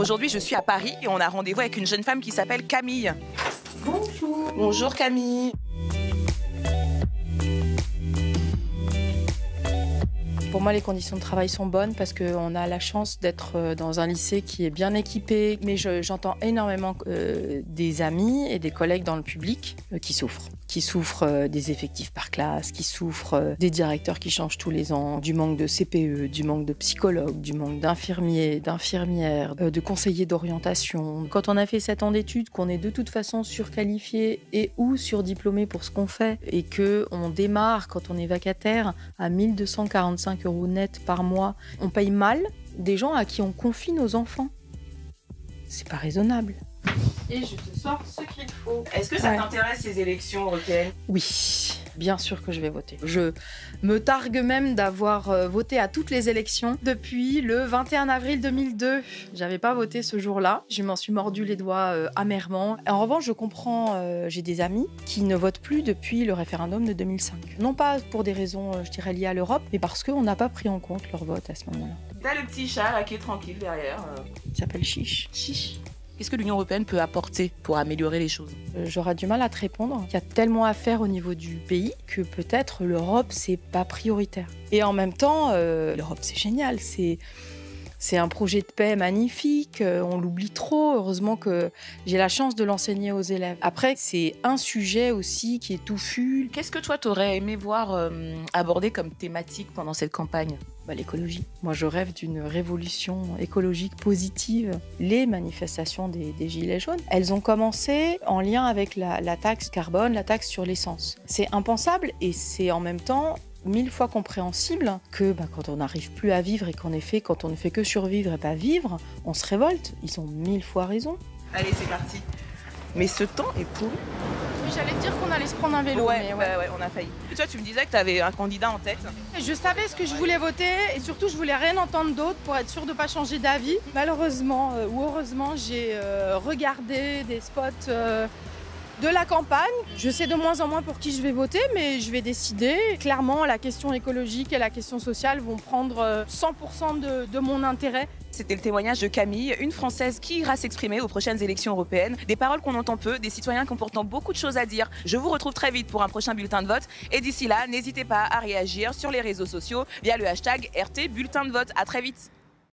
Aujourd'hui, je suis à Paris et on a rendez-vous avec une jeune femme qui s'appelle Camille. Bonjour. Bonjour Camille. Pour moi, les conditions de travail sont bonnes parce qu'on a la chance d'être dans un lycée qui est bien équipé. Mais j'entends énormément des amis et des collègues dans le public qui souffrent. Qui souffrent des effectifs par classe, qui souffrent des directeurs qui changent tous les ans, du manque de CPE, du manque de psychologues, du manque d'infirmiers, d'infirmières, de conseillers d'orientation. Quand on a fait 7 ans d'études, qu'on est de toute façon surqualifié et ou surdiplômé pour ce qu'on fait et qu'on démarre quand on est vacataire à 1 245 € net par mois, on paye mal des gens à qui on confie nos enfants. C'est pas raisonnable. Et je te sors ce qu'il faut. Est-ce que ça t'intéresse ces élections européennes? Oui, bien sûr que je vais voter. Je me targue même d'avoir voté à toutes les élections depuis le 21 avril 2002. J'avais pas voté ce jour-là. Je m'en suis mordu les doigts amèrement. En revanche, je comprends, j'ai des amis qui ne votent plus depuis le référendum de 2005. Non pas pour des raisons, je dirais, liées à l'Europe, mais parce qu'on n'a pas pris en compte leur vote à ce moment-là. T'as le petit chat là qui est tranquille derrière. Il s'appelle Chiche. Chiche. Qu'est-ce que l'Union européenne peut apporter pour améliorer les choses? J'aurais du mal à te répondre. Il y a tellement à faire au niveau du pays que peut-être l'Europe, c'est pas prioritaire. Et en même temps, l'Europe, c'est génial. C'est un projet de paix magnifique. On l'oublie trop. Heureusement que j'ai la chance de l'enseigner aux élèves. Après, c'est un sujet aussi qui est touffu. Qu'est-ce que toi, t'aurais aimé voir abordé comme thématique pendant cette campagne? L'écologie. Moi, je rêve d'une révolution écologique positive. Les manifestations des Gilets jaunes, elles ont commencé en lien avec la taxe carbone, la taxe sur l'essence. C'est impensable et c'est en même temps 1000 fois compréhensible que quand on n'arrive plus à vivre et qu'en effet, quand on ne fait que survivre et pas vivre, on se révolte. Ils ont 1000 fois raison. Allez, c'est parti. Mais ce temps est pourri. Oui, j'allais te dire qu'on allait se prendre un vélo. Ouais, on a failli. Et toi, tu me disais que tu avais un candidat en tête. Je savais ce que je voulais voter et surtout, je voulais rien entendre d'autre pour être sûre de ne pas changer d'avis. Malheureusement ou heureusement, j'ai regardé des spots de la campagne. Je sais de moins en moins pour qui je vais voter, mais je vais décider. Clairement, la question écologique et la question sociale vont prendre 100% de mon intérêt. C'était le témoignage de Camille, une Française qui ira s'exprimer aux prochaines élections européennes. Des paroles qu'on entend peu, des citoyens qui ont pourtant beaucoup de choses à dire. Je vous retrouve très vite pour un prochain bulletin de vote. Et d'ici là, n'hésitez pas à réagir sur les réseaux sociaux via le hashtag RT Bulletin de vote. À très vite.